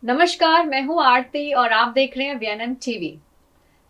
नमस्कार, मैं हूँ आरती और आप देख रहे हैं VNM TV.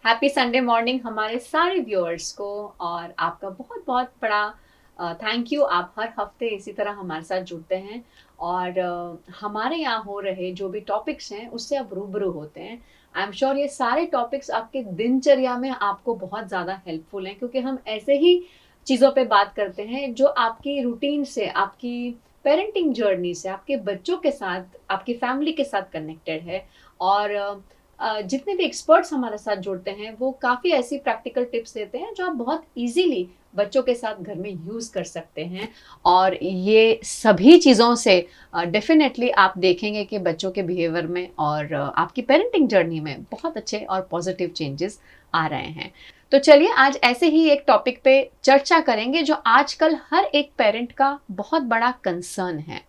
Happy Sunday morning हमारे सारे व्यूअर्स को। और आपका बहुत बहुत बड़ा थैंक यू। आप हर हफ्ते इसी तरह हमारे साथ जुड़ते हैं और हमारे यहाँ हो रहे जो भी टॉपिक्स हैं उससे आप रूबरू होते हैं। आई एम श्योर ये सारे टॉपिक्स आपके दिनचर्या में आपको बहुत ज़्यादा हेल्पफुल हैं, क्योंकि हम ऐसे ही चीज़ों पे बात करते हैं जो आपकी रूटीन से, आपकी पेरेंटिंग जर्नी से, आपके बच्चों के साथ, आपकी फैमिली के साथ कनेक्टेड है। और जितने भी एक्सपर्ट्स हमारे साथ जुड़ते हैं वो काफ़ी ऐसी प्रैक्टिकल टिप्स देते हैं जो आप बहुत इजीली बच्चों के साथ घर में यूज़ कर सकते हैं। और ये सभी चीज़ों से डेफिनेटली आप देखेंगे कि बच्चों के बिहेवियर में और आपकी पेरेंटिंग जर्नी में बहुत अच्छे और पॉजिटिव चेंजेस आ रहे हैं। तो चलिए आज ऐसे ही एक टॉपिक पे चर्चा करेंगे जो आजकल हर एक पेरेंट का बहुत बड़ा कंसर्न है।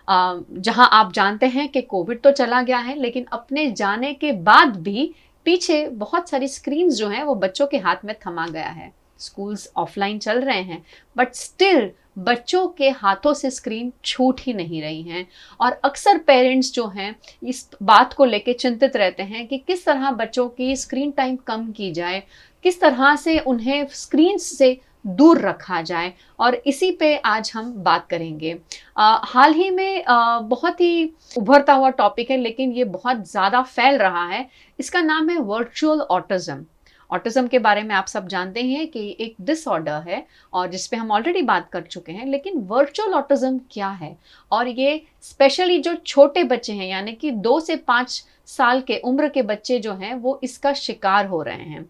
जहां आप जानते हैं कि कोविड तो चला गया है, लेकिन अपने जाने के बाद भी पीछे बहुत सारी स्क्रीन्स जो हैं वो बच्चों के हाथ में थमा गया है। स्कूल्स ऑफलाइन चल रहे हैं बट स्टिल बच्चों के हाथों से स्क्रीन छूट ही नहीं रही हैं। और अक्सर पेरेंट्स जो हैं इस बात को लेके चिंतित रहते हैं कि किस तरह बच्चों की स्क्रीन टाइम कम की जाए, किस तरह से उन्हें स्क्रीन से दूर रखा जाए। और इसी पे आज हम बात करेंगे। हाल ही में बहुत ही उभरता हुआ टॉपिक है, लेकिन ये बहुत ज़्यादा फैल रहा है। इसका नाम है वर्चुअल ऑटिज्म। ऑटिज्म के बारे में आप सब जानते हैं कि एक डिसऑर्डर है और जिस पे हम ऑलरेडी बात कर चुके हैं। लेकिन वर्चुअल ऑटिज्म क्या है, और ये स्पेशली जो छोटे बच्चे हैं यानी कि 2 से 5 साल के उम्र के बच्चे जो हैं वो इसका शिकार हो रहे हैं।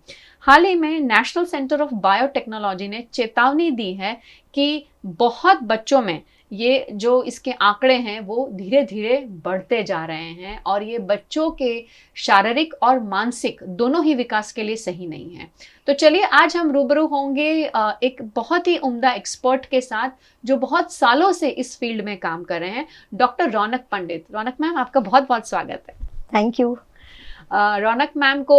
हाल ही में नेशनल सेंटर ऑफ बायोटेक्नोलॉजी ने चेतावनी दी है कि बहुत बच्चों में ये जो इसके आंकड़े हैं वो धीरे धीरे बढ़ते जा रहे हैं और ये बच्चों के शारीरिक और मानसिक दोनों ही विकास के लिए सही नहीं है। तो चलिए आज हम रूबरू होंगे एक बहुत ही उम्दा एक्सपर्ट के साथ जो बहुत सालों से इस फील्ड में काम कर रहे हैं, डॉक्टर रौनक पंडित। रौनक मैम, आपका बहुत बहुत स्वागत है। Thank you. रौनक मैम को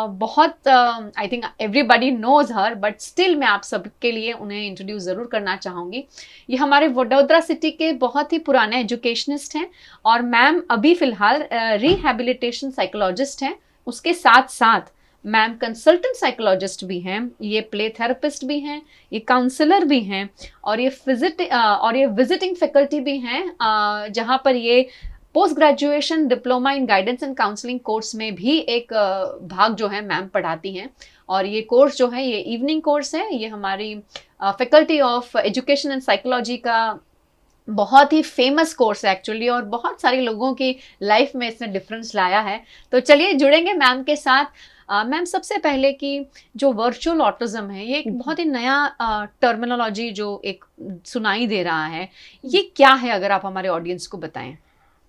बहुत I think everybody knows her, but still मैं आप सबके लिए उन्हें इंट्रोड्यूस ज़रूर करना चाहूँगी। ये हमारे वडोदरा सिटी के बहुत ही पुराने एजुकेशनिस्ट हैं और मैम अभी फ़िलहाल रिहैबिलिटेशन साइकोलॉजिस्ट हैं। उसके साथ साथ मैम कंसल्टेंट साइकोलॉजिस्ट भी हैं, ये प्ले थेरेपिस्ट भी हैं, ये काउंसलर भी हैं और ये विजिटिंग फैकल्टी भी हैं, जहाँ पर ये post graduation diploma in guidance and counselling course में भी एक भाग जो है मैम पढ़ाती हैं। और ये कोर्स जो है ये इवनिंग कोर्स है। ये हमारी faculty of education and psychology का बहुत ही फेमस कोर्स है एक्चुअली, और बहुत सारे लोगों की लाइफ में इसने डिफरेंस लाया है। तो चलिए जुड़ेंगे मैम के साथ। मैम, सबसे पहले कि जो वर्चुअल ऑटिज्म है ये एक बहुत ही नया टर्मिनोलॉजी जो एक सुनाई दे रहा है, ये क्या है, अगर आप हमारे ऑडियंस को बताएं।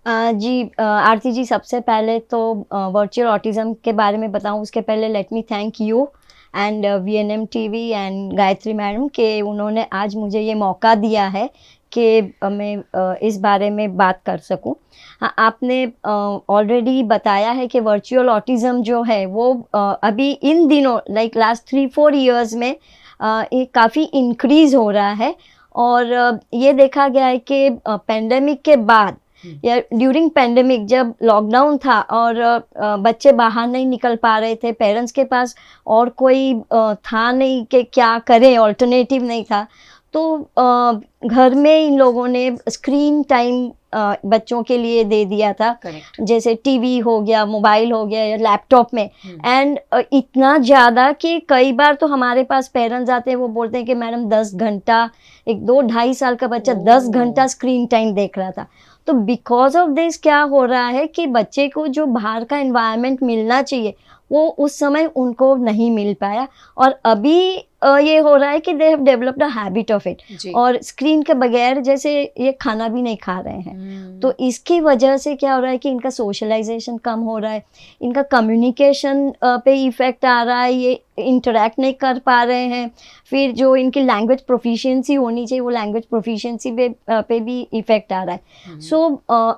जी आरती जी, सबसे पहले तो वर्चुअल ऑटिज्म के बारे में बताऊं उसके पहले let me thank you and VNM TV and Gayatri madam के उन्होंने आज मुझे ये मौका दिया है कि मैं इस बारे में बात कर सकूं। हाँ, आपने ऑलरेडी बताया है कि वर्चुअल ऑटिज्म जो है वो अभी इन दिनों लाइक लास्ट 3-4 ईयर्स में ये काफ़ी इंक्रीज़ हो रहा है। और ये देखा गया है कि पेंडेमिक के बाद या ड्यूरिंग पेंडेमिक जब लॉकडाउन था और बच्चे बाहर नहीं निकल पा रहे थे, पेरेंट्स के पास और कोई था नहीं कि क्या करें, ऑल्टरनेटिव नहीं था, तो घर में इन लोगों ने स्क्रीन टाइम बच्चों के लिए दे दिया था। Correct. जैसे टीवी हो गया, मोबाइल हो गया या लैपटॉप में। एंड इतना ज़्यादा कि कई बार तो हमारे पास पेरेंट्स आते हैं, वो बोलते हैं कि मैडम 10 घंटा, एक 2-2.5 साल का बच्चा 10 घंटा स्क्रीन टाइम देख रहा था। तो बिकॉज ऑफ दिस क्या हो रहा है कि बच्चे को जो बाहर का एनवायरनमेंट मिलना चाहिए वो उस समय उनको नहीं मिल पाया। और अभी ये हो रहा है कि they have developed a habit of it, और स्क्रीन के बगैर जैसे ये खाना भी नहीं खा रहे हैं। तो इसकी वजह से क्या हो रहा है कि इनका सोशलाइजेशन कम हो रहा है, इनका कम्युनिकेशन पे इफ़ेक्ट आ रहा है, ये इंटरेक्ट नहीं कर पा रहे हैं, फिर जो इनकी लैंग्वेज प्रोफिशिएंसी होनी चाहिए वो लैंग्वेज प्रोफिशिएंसी पे भी इफेक्ट आ रहा है। सो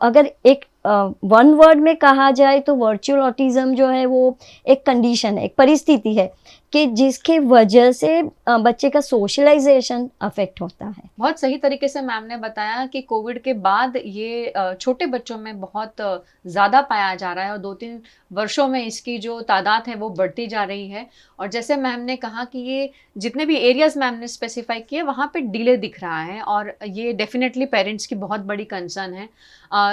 अगर एक वन वर्ड में कहा जाए तो वर्चुअल ऑटिज्म जो है वो एक कंडीशन है, एक परिस्थिति है कि जिसके वजह से बच्चे का सोशलाइजेशन अफेक्ट होता है। बहुत सही तरीके से मैम ने बताया कि कोविड के बाद ये छोटे बच्चों में बहुत ज़्यादा पाया जा रहा है और 2-3 वर्षों में इसकी जो तादाद है वो बढ़ती जा रही है। और जैसे मैम ने कहा कि ये जितने भी एरियाज मैम ने स्पेसिफाई किए वहाँ पे डिले दिख रहा है और ये डेफिनेटली पेरेंट्स की बहुत बड़ी कंसर्न है,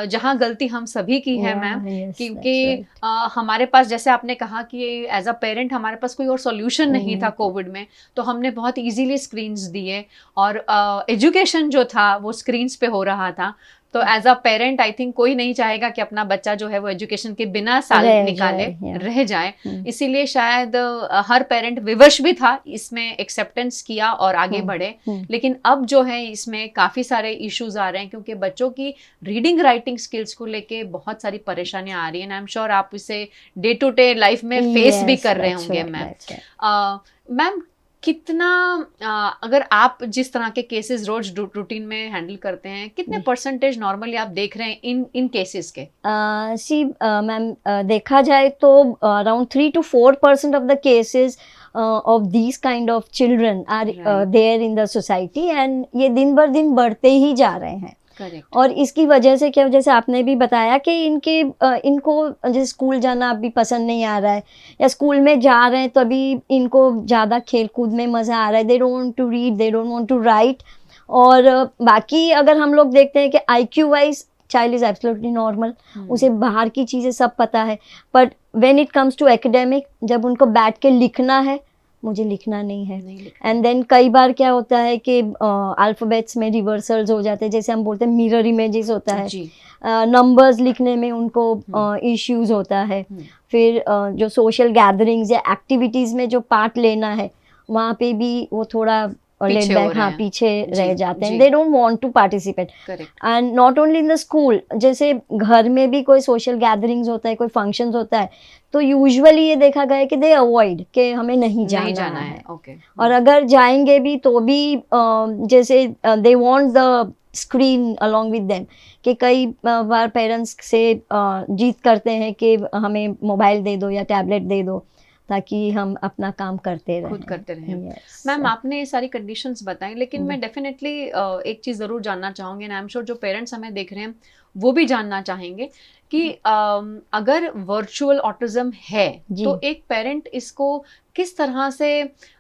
जहाँ गलती हम सभी की है मैम, क्योंकि हमारे पास, जैसे आपने कहा कि एज अ पेरेंट हमारे पास कोई और सॉल्यूशन नहीं था कोविड में, तो हमने बहुत इजीली स्क्रीन्स दिए और एजुकेशन जो था वो स्क्रीन्स पे हो रहा था। तो as a parent I think कोई नहीं चाहेगा कि अपना बच्चा जो है वो एजुकेशन के बिना साल निकाले रह जाए, इसीलिए शायद हर पेरेंट विवश भी था, इसमें एक्सेप्टेंस किया और आगे बढ़े। लेकिन अब जो है इसमें काफ़ी सारे इश्यूज आ रहे हैं क्योंकि बच्चों की रीडिंग राइटिंग स्किल्स को लेके बहुत सारी परेशानियां आ रही हैं। आई एम श्योर आप इसे डे टू डे लाइफ में फेस भी कर रहे होंगे मैम। मैम कितना अगर आप जिस तरह के केसेस रोज रूटीन में हैंडल करते हैं, कितने परसेंटेज नॉर्मली आप देख रहे हैं इन केसेस के? मैम देखा जाए तो around 3 to 4% of the cases of these kind of children are there in the society and ये दिन भर दिन बढ़ते ही जा रहे हैं। Correct. और इसकी वजह से क्या, जैसे आपने भी बताया कि इनको जैसे स्कूल जाना अभी पसंद नहीं आ रहा है या स्कूल में जा रहे हैं तो अभी इनको ज़्यादा खेल कूद में मज़ा आ रहा है, they don't want to read, they don't want to write. और बाकी अगर हम लोग देखते हैं कि IQ wise child is absolutely normal, उसे बाहर की चीज़ें सब पता है, but when it comes to academic, जब उनको बैठ के लिखना है, मुझे लिखना नहीं है। एंड देन कई बार क्या होता है कि अल्फ़ाबेट्स में रिवर्सल्स हो जाते हैं, जैसे हम बोलते हैं मिरर इमेजेस होता है, नंबर्स लिखने में उनको इश्यूज होता है। फिर जो सोशल गैदरिंग्स या एक्टिविटीज़ में जो पार्ट लेना है वहाँ पे भी वो थोड़ा लेट बैक, हाँ, पीछे रह जाते हैं, they don't want to participate. And not only in the school, जैसे घर में भी कोई सोशल गैदरिंग्स होता है, कोई फंक्शंस होता है, तो यूजुअली ये देखा गया है कि दे अवॉइड, कि हमें नहीं जाना है। और अगर जाएंगे भी तो भी जैसे they want the screen along with them, कि कई बार पेरेंट्स से जीत करते हैं कि हमें मोबाइल दे दो या टैबलेट दे दो ताकि हम अपना काम करते रहें, खुद करते रहें। मैम आपने ये सारी कंडीशंस बताई, लेकिन मैं डेफिनेटली एक चीज़ ज़रूर जानना चाहूँगी, एंड आई एम श्योर जो पेरेंट्स हमें देख रहे हैं वो भी जानना चाहेंगे कि अगर वर्चुअल ऑटिज्म है तो एक पेरेंट इसको किस तरह से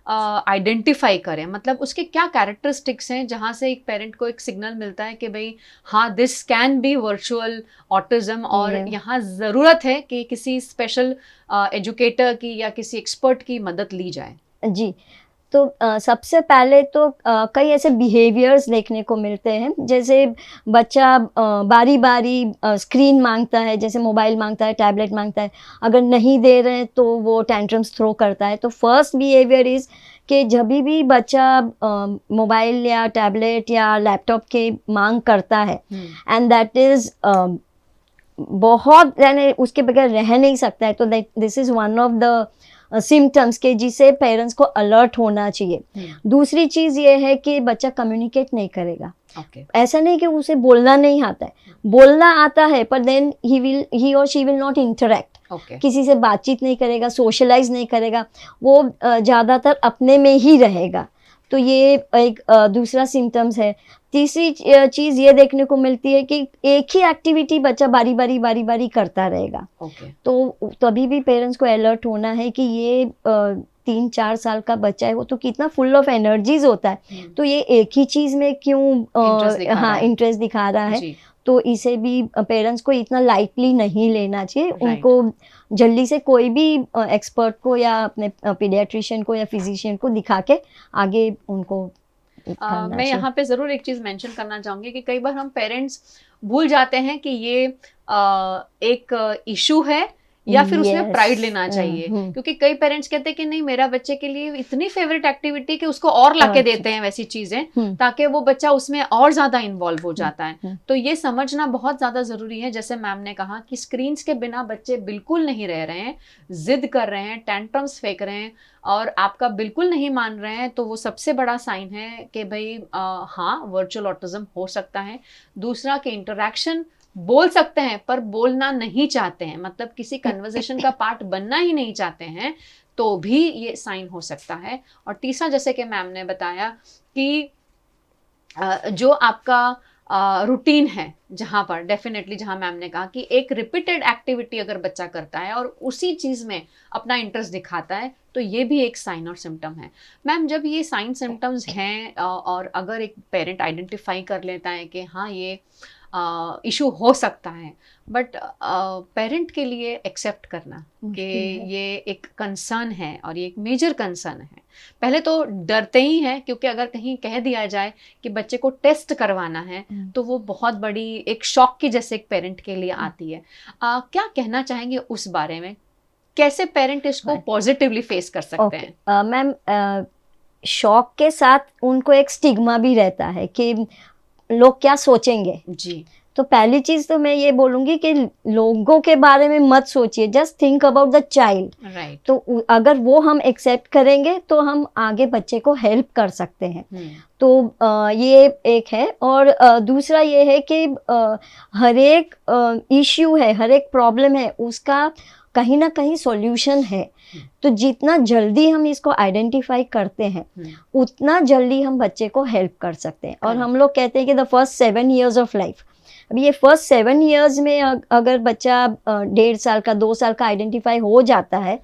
आइडेंटिफाई करें, मतलब उसके क्या कैरेक्टरिस्टिक्स हैं जहाँ से एक पेरेंट को एक सिग्नल मिलता है कि भाई हाँ this can be virtual autism, और यहाँ ज़रूरत है कि किसी स्पेशल एजुकेटर की या किसी एक्सपर्ट की मदद ली जाए। जी, तो सबसे पहले तो कई ऐसे बिहेवियर्स देखने को मिलते हैं, जैसे बच्चा बारी बारी स्क्रीन मांगता है, जैसे मोबाइल मांगता है, टैबलेट मांगता है, अगर नहीं दे रहे हैं तो वो टेंट्रम्स थ्रो करता है। तो फर्स्ट बिहेवियर इज़ कि जब भी बच्चा मोबाइल या टैबलेट या लैपटॉप के मांग करता है एंड दैट इज़ बहुत, यानी उसके बगैर रह नहीं सकता है, तो this is one of the symptoms के जिसे पेरेंट्स को अलर्ट होना चाहिए। दूसरी चीज़ ये है कि बच्चा कम्युनिकेट नहीं करेगा। ऐसा नहीं कि उसे बोलना नहीं आता है, बोलना आता है, पर देन ही और शी विल नॉट इंटरेक्ट, किसी से बातचीत नहीं करेगा, सोशलाइज नहीं करेगा, वो ज़्यादातर अपने में ही रहेगा। तो ये एक दूसरा सिम्टम्स है। तीसरी चीज़ ये देखने को मिलती है कि एक ही एक्टिविटी बच्चा बारी बारी करता रहेगा। तो तभी भी पेरेंट्स को अलर्ट होना है कि ये 3-4 साल का बच्चा है, वो तो कितना फुल ऑफ एनर्जीज होता है, तो ये एक ही चीज़ में क्यों इंटरेस्ट दिखा रहा है। तो इसे भी पेरेंट्स को इतना लाइटली नहीं लेना चाहिए, उनको जल्दी से कोई भी एक्सपर्ट को या अपने पीडियाट्रिशियन को या फिजिशियन को दिखा के आगे उनको मैं यहाँ पे ज़रूर एक चीज़ मेंशन करना चाहूँगी कि कई बार हम पेरेंट्स भूल जाते हैं कि ये एक इशू है या फिर उसमें Yes. प्राइड लेना चाहिए, हम्म। क्योंकि कई पेरेंट्स कहते हैं कि नहीं, मेरा बच्चे के लिए इतनी फेवरेट एक्टिविटी कि उसको और लाके अच्छा। देते हैं वैसी चीजें, हम्म। ताकि वो बच्चा उसमें और ज्यादा इन्वॉल्व हो जाता है। हम्म। तो ये समझना बहुत ज्यादा जरूरी है। जैसे मैम ने कहा कि स्क्रीन्स के बिना बच्चे बिल्कुल नहीं रह रहे हैं, जिद कर रहे हैं, टेंट्रम्स फेंक रहे हैं और आपका बिल्कुल नहीं मान रहे हैं, तो वो सबसे बड़ा साइन है कि भाई हाँ, वर्चुअल ऑटिज्म हो सकता है। दूसरा कि इंटरेक्शन बोल सकते हैं पर बोलना नहीं चाहते हैं, मतलब किसी कन्वर्सेशन का पार्ट बनना ही नहीं चाहते हैं, तो भी ये साइन हो सकता है। और तीसरा, जैसे कि मैम ने बताया कि जो आपका रूटीन है, जहाँ पर डेफिनेटली, जहाँ मैम ने कहा कि एक रिपीटेड एक्टिविटी अगर बच्चा करता है और उसी चीज़ में अपना इंटरेस्ट दिखाता है, तो ये भी एक साइन और सिम्टम है। मैम, जब ये साइन सिम्टम्स हैं और अगर एक पेरेंट आइडेंटिफाई कर लेता है कि हाँ, ये इशू हो सकता है, बट पेरेंट के लिए एक्सेप्ट करना कि मुश्किल है। ये एक कंसर्न है और ये एक मेजर कंसर्न है। पहले तो डरते ही हैं, क्योंकि अगर कहीं कह दिया जाए कि बच्चे को टेस्ट करवाना है, तो वो बहुत बड़ी एक शॉक की जैसे एक पेरेंट के लिए आती है। क्या कहना चाहेंगे उस बारे में? कैसे पेरेंट इसको पॉजिटिवली फेस कर सकते हैं? मैम, शौक के साथ उनको एक स्टिग्मा भी रहता है कि लोग क्या सोचेंगे। जी। तो पहली चीज तो मैं ये बोलूंगी कि लोगों के बारे में मत सोचिए, just think about the child. Right. तो अगर वो हम एक्सेप्ट करेंगे तो हम आगे बच्चे को हेल्प कर सकते हैं। तो ये एक है। और दूसरा ये है कि हर एक इश्यू है, हर एक प्रॉब्लम है, उसका कहीं ना कहीं सॉल्यूशन है। तो जितना जल्दी हम इसको आइडेंटिफाई करते हैं, उतना जल्दी हम बच्चे को हेल्प कर सकते हैं। और हम लोग कहते हैं कि the first 7 years of life, अभी ये फर्स्ट 7 years में अगर बच्चा 1.5 साल का, 2 साल का आइडेंटिफाई हो जाता है,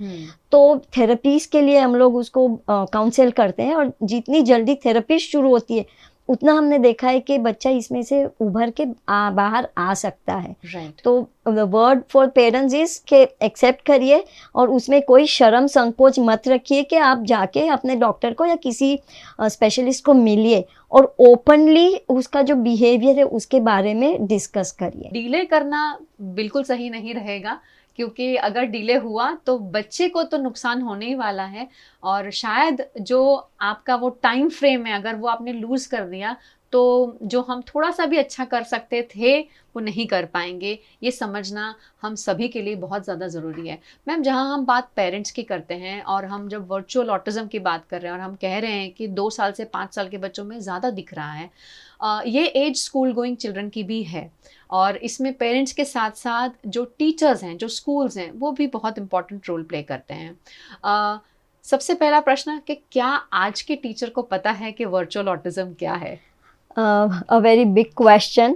तो थेरेपीज के लिए हम लोग उसको काउंसिल करते हैं। और जितनी जल्दी थेरेपी शुरू होती है, उतना हमने देखा है कि बच्चा इसमें से उभर के बाहर आ सकता है। Right. तो the word for parents is के एक्सेप्ट करिए और उसमें कोई शर्म संकोच मत रखिए कि आप जाके अपने डॉक्टर को या किसी स्पेशलिस्ट को मिलिए और ओपनली उसका जो बिहेवियर है उसके बारे में डिस्कस करिए। डिले करना बिल्कुल सही नहीं रहेगा, क्योंकि अगर डिले हुआ तो बच्चे को तो नुकसान होने ही वाला है, और शायद जो आपका वो टाइम फ्रेम है, अगर वो आपने लूज कर दिया, तो जो हम थोड़ा सा भी अच्छा कर सकते थे वो नहीं कर पाएंगे। ये समझना हम सभी के लिए बहुत ज़्यादा ज़रूरी है। मैम, जहाँ हम बात पेरेंट्स की करते हैं और हम जब वर्चुअल ऑटिज्म की बात कर रहे हैं और हम कह रहे हैं कि 2 साल से 5 साल के बच्चों में ज़्यादा दिख रहा है, ये एज स्कूल गोइंग चिल्ड्रन की भी है, और इसमें पेरेंट्स के साथ साथ जो टीचर्स हैं, जो स्कूल्स हैं, वो भी बहुत इंपॉर्टेंट रोल प्ले करते हैं। सबसे पहला प्रश्न कि क्या आज के टीचर को पता है कि वर्चुअल ऑटिज्म क्या है? A very big question.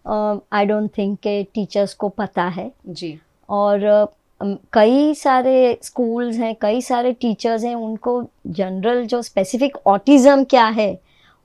I don't think के टीचर्स को पता है जी। और कई सारे स्कूल्स हैं, कई सारे टीचर्स हैं, उनको जनरल जो स्पेसिफिक ऑटिज्म क्या है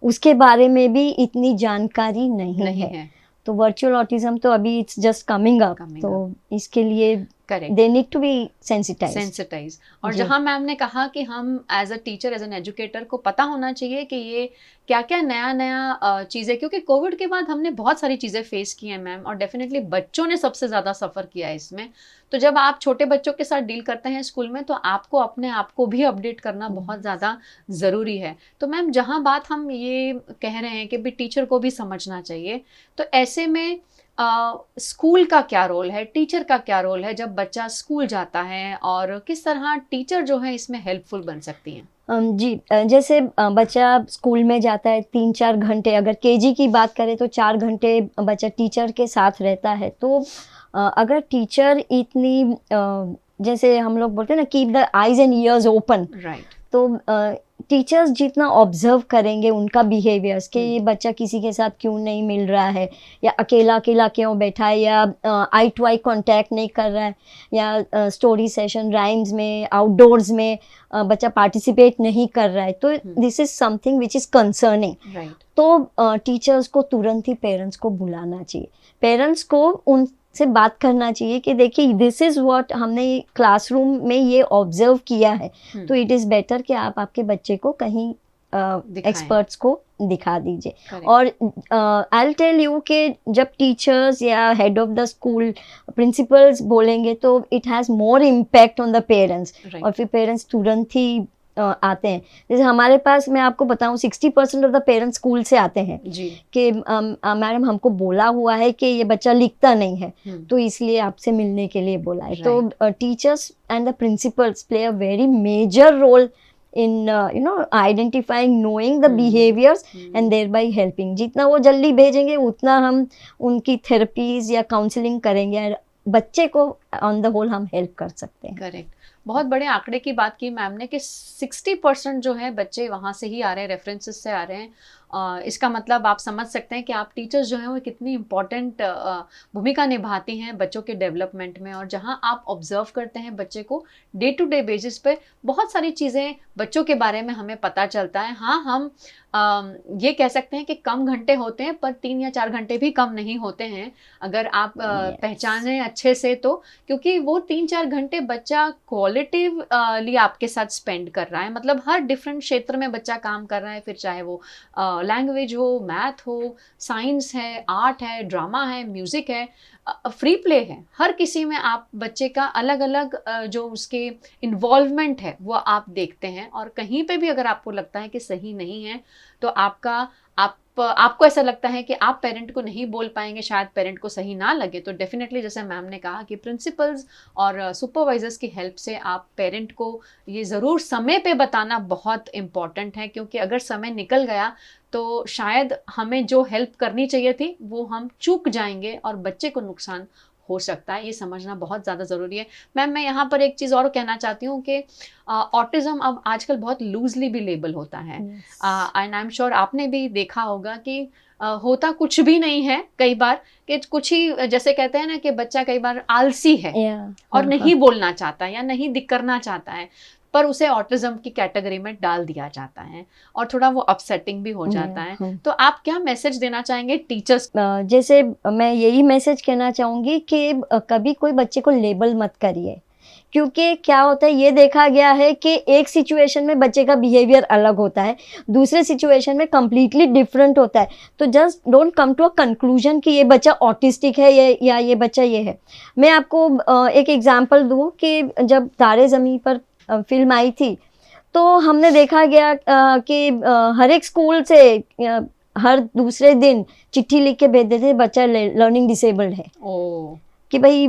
उसके बारे में भी इतनी जानकारी नहीं है। तो वर्चुअल ऑटिज्म तो अभी इट्स जस्ट कमिंग अप, तो इसके लिए correct, they need to be sensitise. और जहां मैम ने कहा कि हम as a teacher, as an educator को पता होना चाहिए कि ये क्या क्या नया नया चीज़ें, क्योंकि कोविड के बाद हमने बहुत सारी चीज़ें फेस की हैं मैम, और डेफिनेटली बच्चों ने सबसे ज़्यादा सफ़र किया है इसमें। तो जब आप छोटे बच्चों के साथ डील करते हैं स्कूल में, तो आपको अपने आप को भी अपडेट करना बहुत ज़्यादा ज़रूरी है। तो मैम, जहाँ बात हम ये कह रहे हैं कि भी टीचर को भी समझना चाहिए, तो ऐसे में स्कूल का क्या रोल है, टीचर का क्या रोल है जब बच्चा स्कूल जाता है, और किस तरह टीचर जो है इसमें हेल्पफुल बन सकती हैं? जी, जैसे बच्चा स्कूल में जाता है 3-4 घंटे, अगर केजी की बात करें तो 4 घंटे बच्चा टीचर के साथ रहता है। तो अगर टीचर इतनी जैसे हम लोग बोलते हैं ना, keep the eyes and years open, right. तो टीचर्स जितना ऑब्जर्व करेंगे उनका बिहेवियर्स कि ये बच्चा किसी के साथ क्यों नहीं मिल रहा है, या अकेला अकेला क्यों बैठा है, या आई टू आई कांटेक्ट नहीं कर रहा है, या स्टोरी सेशन, राइम्स में, आउटडोर्स में बच्चा पार्टिसिपेट नहीं कर रहा है, तो this is something which is concerning. Right. तो टीचर्स को तुरंत ही पेरेंट्स को बुलाना चाहिए, पेरेंट्स को उनसे बात करना चाहिए कि देखिए दिस इज़ व्हाट हमने क्लासरूम में ये ऑब्जर्व किया है, तो इट इज़ बेटर कि आप आपके बच्चे को कहीं एक्सपर्ट्स को दिखा दीजिए। Correct. और आई टेल यू कि जब टीचर्स या head of the school principles बोलेंगे तो it has more impact on the parents, Right. और फिर पेरेंट्स तुरंत ही आते हैं। जैसे हमारे पास, मैं आपको बताऊं, 60% ऑफ द पेरेंट्स स्कूल से आते हैं जी। कि मैडम हमको बोला हुआ है कि ये बच्चा लिखता नहीं है, तो इसलिए आपसे मिलने के लिए बोला है। तो teachers and the principals play a very major role in identifying, knowing the behaviors and thereby helping. जितना वो जल्दी भेजेंगे उतना हम उनकी थेरेपीज या काउंसलिंग करेंगे और बच्चे को ऑन द होल हम हेल्प कर सकते हैं। करेक्ट। बहुत बड़े आंकड़े की बात की मैम ने कि 60% जो है बच्चे वहाँ से ही आ रहे हैं, रेफरेंसेस से आ रहे हैं। इसका मतलब आप समझ सकते हैं कि आप टीचर्स जो हैं वो कितनी इम्पॉर्टेंट भूमिका निभाती हैं बच्चों के डेवलपमेंट में, और जहाँ आप ऑब्जर्व करते हैं बच्चे को डे टू डे बेसिस पे बहुत सारी चीज़ें बच्चों के बारे में हमें पता चलता है। हाँ, हम ये कह सकते हैं कि कम घंटे होते हैं, पर 3 या 4 घंटे भी कम नहीं होते हैं अगर आप पहचाने अच्छे से तो, क्योंकि वो 3-4 घंटे बच्चा क्वालिटिवली आपके साथ स्पेंड कर रहा है। मतलब हर डिफरेंट क्षेत्र में बच्चा काम कर रहा है, फिर चाहे वो लैंग्वेज हो, मैथ हो, साइंस है, आर्ट है, ड्रामा है, म्यूज़िक है, फ्री प्ले है, हर किसी में आप बच्चे का अलग अलग जो उसके इन्वॉल्वमेंट है वो आप देखते हैं। और कहीं पे भी अगर आपको लगता है कि सही नहीं है तो आपको ऐसा लगता है कि आप पेरेंट को नहीं बोल पाएंगे, शायद पेरेंट को सही ना लगे, तो डेफिनेटली जैसे मैम ने कहा कि प्रिंसिपल्स और सुपरवाइजर्स की हेल्प से आप पेरेंट को ये ज़रूर समय पे बताना बहुत इम्पॉर्टेंट है, क्योंकि अगर समय निकल गया तो शायद हमें जो हेल्प करनी चाहिए थी वो हम चूक जाएंगे और बच्चे को नुकसान हो सकता है। ये समझना बहुत ज़्यादा ज़रूरी है। मैम, मैं यहाँ पर एक चीज़ और कहना चाहती हूँ कि ऑटिज़म अब आजकल बहुत लूजली भी लेबल होता है, एंड आई एम श्योर आपने भी देखा होगा कि होता कुछ भी नहीं है कई बार, कि कुछ ही, जैसे कहते हैं ना कि बच्चा कई बार आलसी है और नहीं बोलना चाहता या नहीं दिख करना चाहता है, पर उसे ऑटिज्म की कैटेगरी में डाल दिया जाता है और थोड़ा वो अपसेटिंग भी हो जाता है। तो आप क्या मैसेज देना चाहेंगे टीचर्स? जैसे मैं यही मैसेज कहना चाहूँगी कि कभी कोई बच्चे को लेबल मत करिए, क्योंकि क्या होता है, ये देखा गया है कि एक सिचुएशन में बच्चे का बिहेवियर अलग होता है, दूसरे सिचुएशन में कम्प्लीटली डिफरेंट होता है। तो just don't come to a conclusion कि ये बच्चा ऑटिस्टिक है या ये बच्चा ये है। मैं आपको एक एग्जांपल दूँ कि जब तारे ज़मीं पर फिल्म आई थी तो हमने देखा गया कि हर एक स्कूल से हर दूसरे दिन चिट्ठी लिख के भेज देते बच्चा लर्निंग डिसेबल्ड है, कि भाई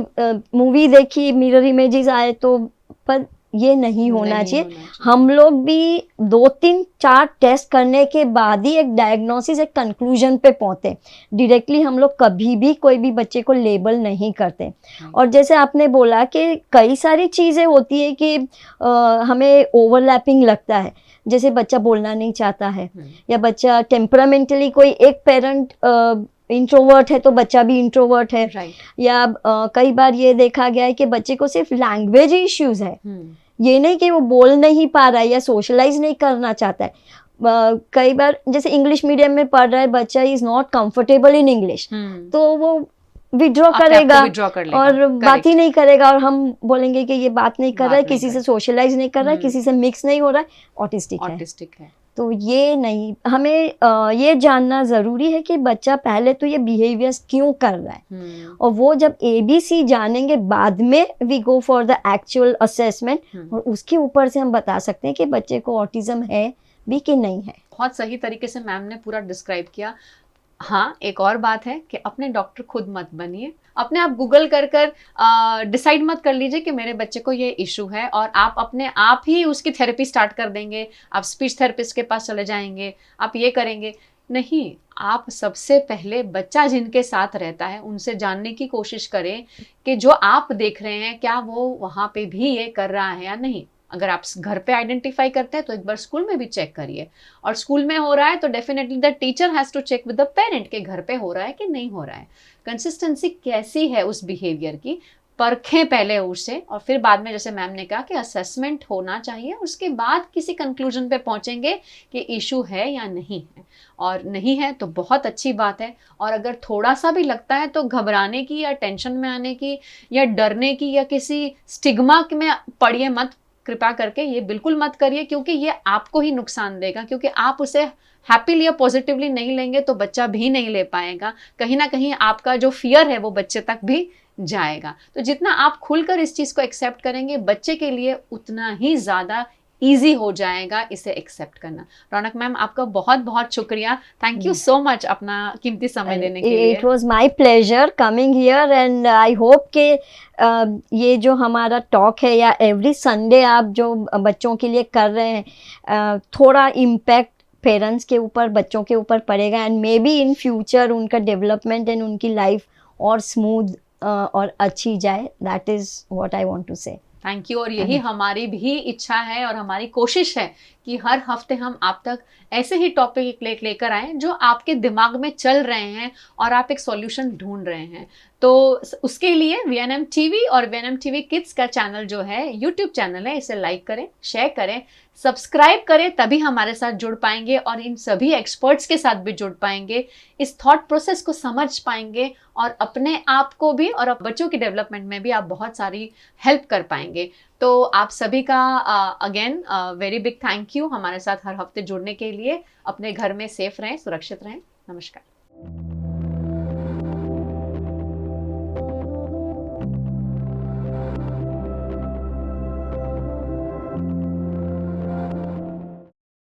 मूवी देखी, मिरर इमेजेस आए तो, पर ये नहीं होना चाहिए। हम लोग भी 2-3-4 टेस्ट करने के बाद ही एक डायग्नोसिस, एक कंक्लूजन पे पहुंचते। डायरेक्टली हम लोग कभी भी कोई भी बच्चे को लेबल नहीं करते। और जैसे आपने बोला कि कई सारी चीज़ें होती है कि हमें ओवरलैपिंग लगता है, जैसे बच्चा बोलना नहीं चाहता है या बच्चा टेम्परामेंटली, कोई एक पेरेंट इंट्रोवर्ट है तो बच्चा भी इंट्रोवर्ट है, या कई बार ये देखा गया है कि बच्चे को सिर्फ लैंग्वेज इश्यूज है, ये नहीं कि वो बोल नहीं पा रहा है या सोशलाइज नहीं करना चाहता है। कई बार जैसे इंग्लिश मीडियम में पढ़ रहा है बच्चा, is not comfortable in English, तो वो विड्रॉ करेगा और बात ही नहीं करेगा, और हम बोलेंगे कि ये बात नहीं कर रहा है, किसी से सोशलाइज नहीं कर रहा है, किसी से मिक्स नहीं हो रहा है, ऑटिस्टिक है। तो ये नहीं, हमें ये जानना ज़रूरी है कि बच्चा पहले तो ये बिहेवियर्स क्यों कर रहा है, और वो जब ABC जानेंगे बाद में we go for the actual assessment, और उसके ऊपर से हम बता सकते हैं कि बच्चे को ऑटिज्म है भी कि नहीं है। बहुत सही तरीके से मैम ने पूरा डिस्क्राइब किया। हाँ, एक और बात है कि अपने डॉक्टर खुद मत बनिए, अपने आप गूगल कर डिसाइड मत कर लीजिए कि मेरे बच्चे को ये इशू है और आप अपने आप ही उसकी थेरेपी स्टार्ट कर देंगे, आप स्पीच थेरेपिस्ट के पास चले जाएंगे, आप ये करेंगे नहीं। आप सबसे पहले बच्चा जिनके साथ रहता है उनसे जानने की कोशिश करें कि जो आप देख रहे हैं क्या वो वहाँ पे भी ये कर रहा है या नहीं। अगर आप घर पे आइडेंटिफाई करते हैं तो एक बार स्कूल में भी चेक करिए, और स्कूल में हो रहा है तो definitely the teacher has to check with the parent के घर पे हो रहा है कि नहीं हो रहा है, कंसिस्टेंसी कैसी है उस बिहेवियर की, परखें पहले उससे, और फिर बाद में जैसे मैम ने कहा कि असेसमेंट होना चाहिए, उसके बाद किसी कंक्लूजन पे पहुंचेंगे कि इशू है या नहीं है, और नहीं है तो बहुत अच्छी बात है। और अगर थोड़ा सा भी लगता है तो घबराने की या टेंशन में आने की या डरने की या किसी स्टिग्मा में पड़िए मत, कृपा करके ये बिल्कुल मत करिए, क्योंकि ये आपको ही नुकसान देगा, क्योंकि आप उसे हैप्पीली या पॉजिटिवली नहीं लेंगे तो बच्चा भी नहीं ले पाएगा। कहीं ना कहीं आपका जो फियर है वो बच्चे तक भी जाएगा। तो जितना आप खुलकर इस चीज़ को एक्सेप्ट करेंगे, बच्चे के लिए उतना ही ज़्यादा ईजी हो जाएगा इसे एक्सेप्ट करना। रौनक मैम, आपका बहुत बहुत शुक्रिया, थैंक यू सो मच अपना कीमती समय देने के लिए। It was my pleasure coming here and I hope के ये जो हमारा टॉक है या एवरी संडे आप जो बच्चों के लिए कर रहे हैं, थोड़ा इम्पैक्ट पेरेंट्स के ऊपर, बच्चों के ऊपर पड़ेगा and may be in future उनका डेवलपमेंट एंड उनकी लाइफ और स्मूथ और अच्छी जाए। That is what I want to say. Thank you. और यही हमारी भी इच्छा है और हमारी कोशिश है कि हर हफ्ते हम आप तक ऐसे ही टॉपिक लेकर आए जो आपके दिमाग में चल रहे हैं और आप एक सॉल्यूशन ढूंढ रहे हैं। तो उसके लिए VNM TV और VNM TV किड्स का चैनल जो है, यूट्यूब चैनल है, इसे लाइक करें, शेयर करें, सब्सक्राइब करें, तभी हमारे साथ जुड़ पाएंगे और इन सभी एक्सपर्ट्स के साथ भी जुड़ पाएंगे, इस थॉट प्रोसेस को समझ पाएंगे और अपने आप को भी और बच्चों की डेवलपमेंट में भी आप बहुत सारी हेल्प कर पाएंगे। तो आप सभी का again very big thank you हमारे साथ हर हफ्ते जुड़ने के लिए। अपने घर में सेफ रहें, सुरक्षित रहें। नमस्कार।